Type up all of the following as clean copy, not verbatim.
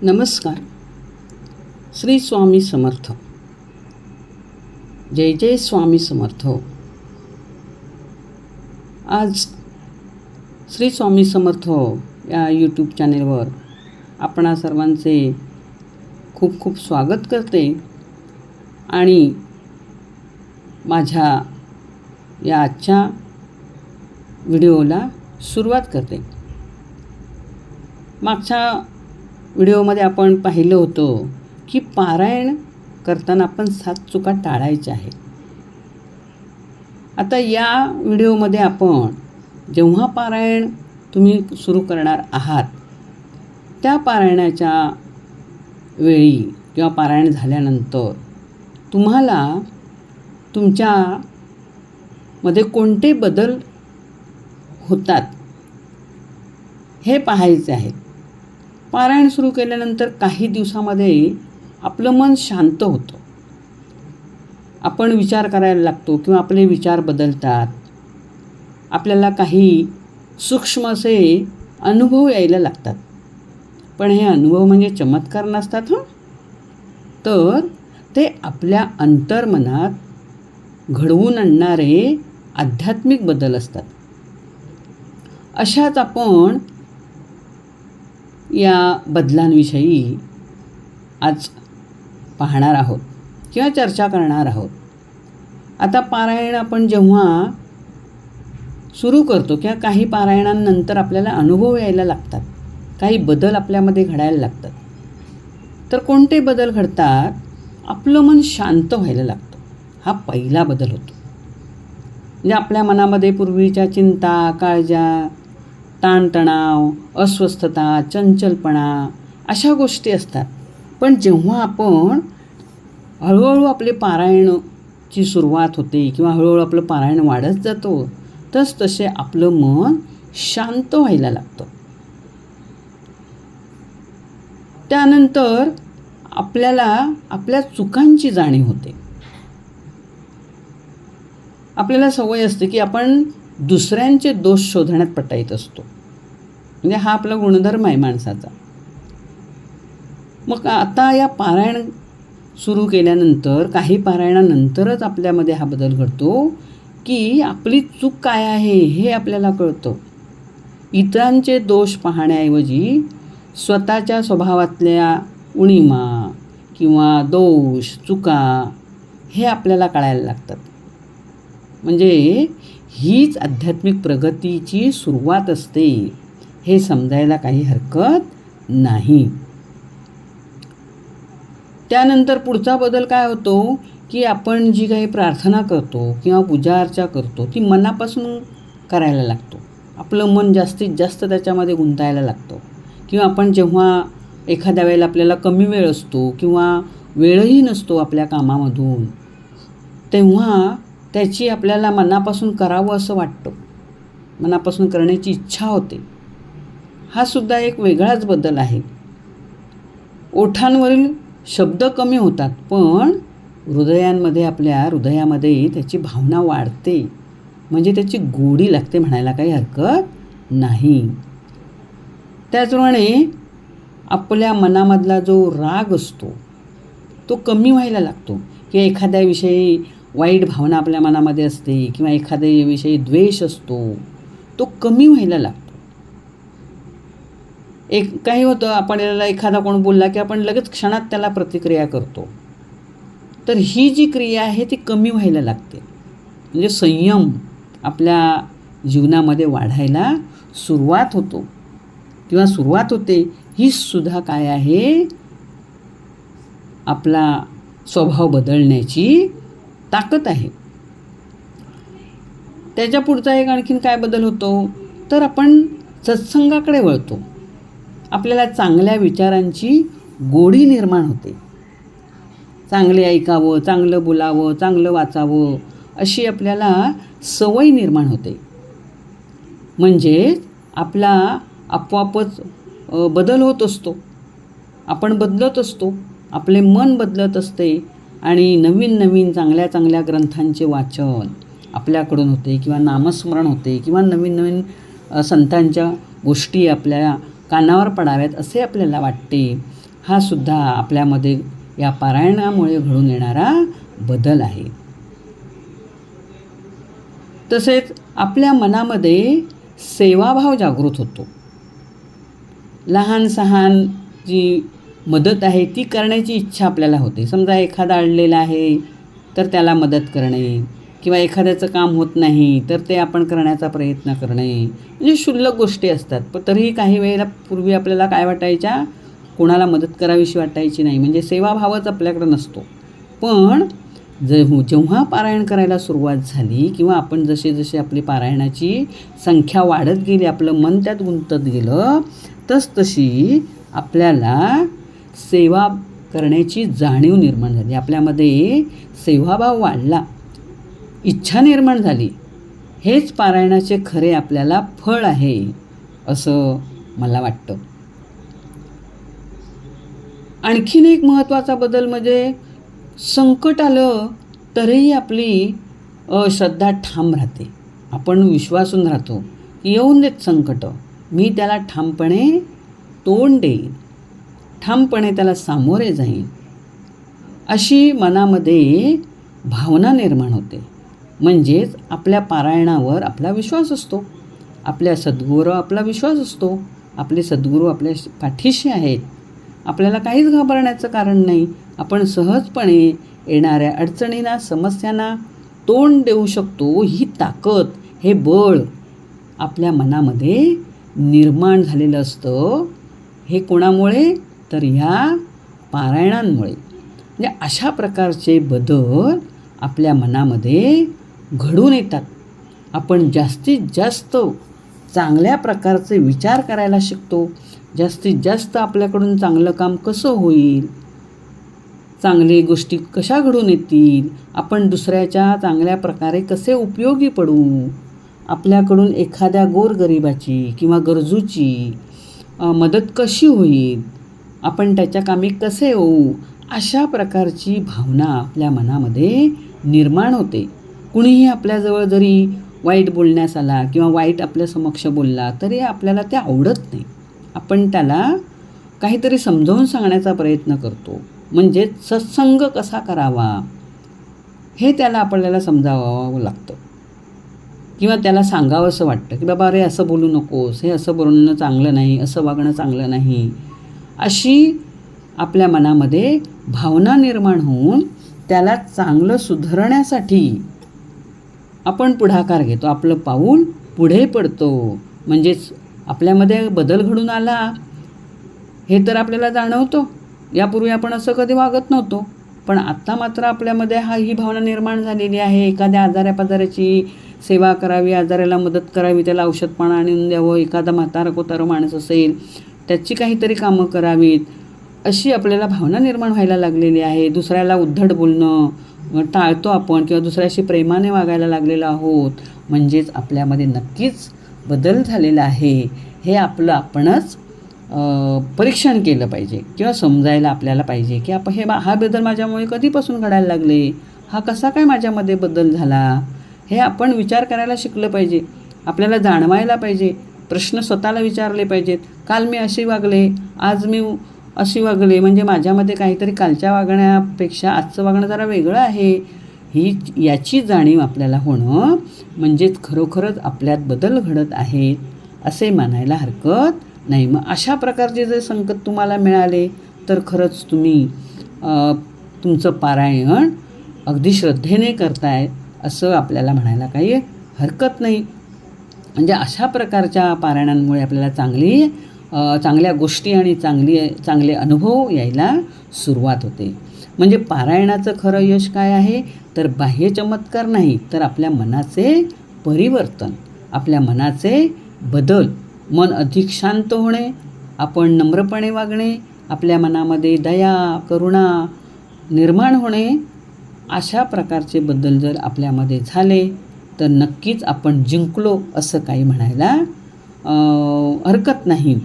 नमस्कार. श्री स्वामी समर्थ. जय जय स्वामी समर्थ. आज श्री स्वामी समर्थ या यूट्यूब चॅनेलवर आपणा सर्वांचे खूप खूप स्वागत करते आणि माझ्या या आजच्या व्हिडिओला सुरुवात करते. मागच्या व्हिडिओमध्ये आपण पाहिलं होतं की पारायण करताना आपण 7 चुका टाळायच्या आहेत. आता या व्हिडिओमध्ये आपण जेव्हा पारायण तुम्ही सुरू करणार आहात त्या पारायणाच्या वेळी किंवा पारायण झाल्यानंतर तुम्हाला तुमच्यामध्ये कोणते बदल होतात हे पाहायचे आहे. पारायण सुरू केल्यानंतर काही दिवसामध्ये आपलं मन शांत होतं. आपण विचार करायला लागतो किंवा आपले विचार बदलतात. आपल्याला काही सूक्ष्म असे अनुभव यायला लागतात. पण हे अनुभव म्हणजे चमत्कार नसतात तर ते आपल्या अंतर्मनात घडवून आणणारे आध्यात्मिक बदल असतात. अशाच आपण या बदलांविषयी आज पाहणार आहोत किंवा चर्चा करणार आहोत. आता पारायण आपण जेव्हा सुरू करतो किंवा काही पारायणांनंतर आपल्याला अनुभव यायला लागतात, काही बदल आपल्यामध्ये घडायला लागतात. तर कोणते बदल घडतात? आपलं मन शांत व्हायला लागतं. हा पहिला बदल होतो. म्हणजे आपल्या मनामध्ये पूर्वीच्या चिंता, काळजा, ताणतणाव, अस्वस्थता, चंचलपणा अशा गोष्टी असतात. पण जेव्हा आपण हळूहळू आपले पारायणाची सुरुवात होते किंवा हळूहळू आपलं पारायण वाढत जातो तसे आपलं मन शांत व्हायला लागतं. त्यानंतर आपल्याला आपल्या चुकांची जाणीव होते. आपल्याला सवय असते की आपण दुसऱ्यांचे दोष शोधण्यात पटाईत असतो. म्हणजे हा आपला गुणधर्म आहे माणसाचा. मग आता या पारायण सुरू केल्यानंतर काही पारायणानंतरच आपल्यामध्ये हा बदल घडतो की आपली चूक काय आहे हे आपल्याला कळतं. इतरांचे दोष पाहण्याऐवजी स्वतःच्या स्वभावातल्या उणिमा किंवा दोष, चुका हे आपल्याला कळायला लागतात. म्हणजे हीच आध्यात्मिक प्रगतीची सुरुवात असते हे समजायला काही हरकत नाही. त्यानंतर पुढचा बदल काय होतो की आपण जी काही प्रार्थना करतो किंवा पूजा अर्चा करतो ती मनापासून करायला लागतो. आपलं मन जास्तीत जास्त त्याच्यामध्ये गुंतायला लागतं. किंवा आपण जेव्हा एखाद्या वेळेला आपल्याला कमी वेळ असतो किंवा वेळही नसतो आपल्या कामामधून, तेव्हा त्याची आपल्याला मनापासून करावं असं वाटतं. मनापासून करण्याची इच्छा होते. हा सुद्धा एक वेगळाच बदल आहे. ओठांवरील शब्द कमी होतात पण आपल्या हृदयामध्ये त्याची भावना वाढते. म्हणजे त्याची गोडी लागते म्हणायला काही हरकत नाही. त्याचप्रमाणे आपल्या मनामधला जो राग असतो तो कमी व्हायला लागतो. किंवा एखाद्याविषयी वाईट भावना आपल्या मनामध्ये असते किंवा एखाद्याविषयी द्वेष असतो तो कमी व्हायला लागतो. काही होतं आपल्याला एखादा कोण बोलला की आपण लगेच क्षणात त्याला प्रतिक्रिया करतो. तर ही जी क्रिया आहे ती कमी व्हायला लागते. म्हणजे संयम आपल्या जीवनामध्ये वाढायला सुरुवात होते. ही सुद्धा काय आहे? आपला स्वभाव बदलण्याची ताकद आहे. त्याच्या पुढचा एक आणखीन काय बदल होतो तर आपण सत्संगाकडे वळतो. आपल्याला चांगल्या विचारांची गोडी निर्माण होते. चांगले ऐकावं, चांगलं बोलावं, चांगलं वाचावं अशी आपल्याला सवय निर्माण होते. म्हणजे आपला आपोआपच बदल होत असतो. आपण बदलत असतो. आपले मन बदलत असते आणि नवीन नवीन चांगल्या चांगल्या ग्रंथांचे वाचन आपल्याकडून होते किंवा नामस्मरण होते किंवा नवीन नवीन संतांच्या गोष्टी आपल्या कानावर पडाव्यात असे आपल्याला वाटते. हा सुद्धा आपल्यामध्ये या पारायणामुळे घडून येणारा बदल आहे. तसेच आपल्या मनामध्ये सेवाभाव जागृत होतो. लहान सहान जी मदत आहे ती करण्याची इच्छा आपल्याला होते. समजा एखादा अडलेला आहे तर त्याला मदत करणे, किंवा एखाद्याचं काम होत नाही तर ते आपण करण्याचा प्रयत्न करणे, म्हणजे क्षुल्लक गोष्टी असतात. पण तरीही काही वेळेला पूर्वी आपल्याला काय वाटायच्या, कोणाला मदत करावीशी वाटायची नाही, म्हणजे सेवाभावच आपल्याकडे नसतो. पण जेव्हा पारायण करायला सुरुवात झाली, किंवा आपण जसे जसे आपली पारायणाची संख्या वाढत गेली, आपलं मन त्यात गुंतत गेलं, तसतशी आपल्याला सेवा करण्याची जाणीव निर्माण झाली. आपल्यामध्ये सेवाभाव वाढला, इच्छा निर्माण झाली. हेच पारायणाचे खरे आपल्याला फळ आहे असं मला वाटतं. आणखीन एक महत्त्वाचा बदल म्हणजे संकट आलं तरीही आपली श्रद्धा ठाम राहते. आपण विश्वासून राहतो की येऊन देत संकट, मी त्याला ठामपणे तोंड देईन, ठामपणे त्याला सामोरे जाईन, अशी मनामध्ये भावना निर्माण होते. म्हणजेच आपल्या पारायणावर आपला विश्वास असतो, आपल्या सद्गुरूवर आपला विश्वास असतो. आपले सद्गुरू आपल्या पाठीशी आहेत, आपल्याला काहीच घाबरण्याचं कारण नाही. आपण सहजपणे येणाऱ्या अडचणींना, समस्यांना तोंड देऊ शकतो. ही ताकद, हे बळ आपल्या मनामध्ये निर्माण झालेलं असतं. हे कोणामुळे, तर ह्या पारायणांमुळे. म्हणजे अशा प्रकारचे बदल आपल्या मनामध्ये घडून येतात. आपण जास्तीत जास्त चांगल्या प्रकारचे विचार करायला शिकतो. जास्तीत जास्त आपल्याकडून चांगलं काम कसं होईल, चांगली गोष्टी कशा घडून येतील, आपण दुसऱ्याच्या चांगल्या प्रकारे कसे उपयोगी पडू, आपल्याकडून एखाद्या गोरगरिबाची किंवा गरजूची मदत कशी होईल, आपण त्याच्या कामी कसे येऊ, अशा प्रकारची भावना आपल्या मनामध्ये निर्माण होते. कुणीही आपल्याजवळ जरी वाईट बोलण्यास आला किंवा वाईट आपल्या समक्ष बोलला तरी आपल्याला ते आवडत नाही. आपण त्याला काहीतरी समजावून सांगण्याचा प्रयत्न करतो. म्हणजे सत्संग कसा करावा हे त्याला आपल्याला समजावावं लागतं, किंवा त्याला सांगावं असं वाटतं की बाबा अरे असं बोलू नकोस, हे असं बोलणं चांगलं नाही, असं वागणं चांगलं नाही, अशी आपल्या मनामध्ये भावना निर्माण होऊन त्याला चांगलं सुधारण्यासाठी आपण पुढाकार घेतो, आपलं पाऊल पुढे पडतो. म्हणजेच आपल्यामध्ये बदल घडून आला हे तर आपल्याला जाणवतो. यापूर्वी आपण असं कधी वागत नव्हतो, पण आत्ता मात्र आपल्यामध्ये ही भावना निर्माण झालेली आहे. एखाद्या आजाऱ्यापाजाऱ्याची सेवा करावी, आजाऱ्याला मदत करावी, त्याला औषध पाणी आणून द्यावं, एखादा म्हातारा कोतारं माणूस असेल त्याची काहीतरी कामं करावीत, अशी आपल्याला भावना निर्माण व्हायला लागलेली आहे. दुसऱ्याला उद्धट बोलणं टाळतो आपण, किंवा दुसऱ्याशी प्रेमाने वागायला लागलेलो आहोत. म्हणजेच आपल्यामध्ये नक्कीच बदल झालेला आहे. हे आपलं आपणच परीक्षण केलं पाहिजे, किंवा समजायला आपल्याला पाहिजे की आपण हा बदल माझ्यामुळे कधीपासून घडायला लागले, हा कसा काय माझ्यामध्ये बदल झाला, हे आपण विचार करायला शिकलं पाहिजे. आपल्याला जाणवायला पाहिजे, प्रश्न स्वतःला विचारले पाहिजेत. काल मी अशी वागले, आज मी अशी वागले, म्हणजे माझ्यामध्ये काहीतरी कालच्या वागण्यापेक्षा आजचं वागणं जरा वेगळं आहे. याची जाणीव आपल्याला होणं म्हणजेच खरोखरच आपल्यात बदल घडत आहेत असे मानायला हरकत नाही. मग अशा प्रकारचे जर संकेत तुम्हाला मिळाले तर खरंच तुम्ही तुमचं पारायण अगदी श्रद्धेने करताय असं आपल्याला म्हणायला काही हरकत नाही. म्हणजे अशा प्रकारच्या पारायणांमुळे आपल्याला चांगल्या गोष्टी आणि चांगले अनुभव यायला सुरुवात होते. म्हणजे पारायणाचं खरं यश काय आहे, तर बाह्य चमत्कार नाही, तर आपल्या मनाचे परिवर्तन, आपल्या मनाचे बदल, मन अधिक शांत होणे, आपण नम्रपणे वागणे, आपल्या मनामध्ये दया, करुणा निर्माण होणे, अशा प्रकारचे बदल जर आपल्यामध्ये झाले तर नक्कीच आपण जिंकलो असं काही म्हणायला हरकत नाही.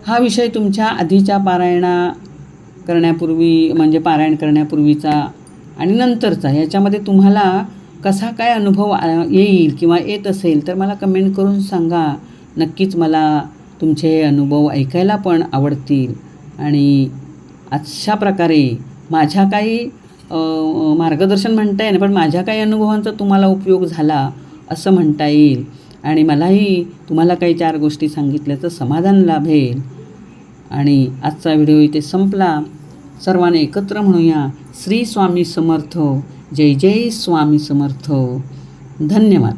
हा विषय तुमच्या आधीच्या पारायण करण्यापूर्वीचा आणि नंतरचा याच्यामध्ये तुम्हाला कसा काय अनुभव येईल किंवा येत असेल तर मला कमेंट करून सांगा. नक्कीच मला तुमचे अनुभव ऐकायला पण आवडतील आणि अशा प्रकारे माझ्या काही मार्गदर्शन म्हणता येईल पण माझ्या काही अनुभवांचा तुम्हाला उपयोग झाला असं म्हणता येईल आणि मलाही तुम्हाला काही 4 गोष्टी सांगितल्याचं समाधान लाभेल. आणि आजचा व्हिडिओ इथे संपला. सर्वांनी एकत्र म्हणूया श्री स्वामी समर्थ. जय जय स्वामी समर्थ. धन्यवाद.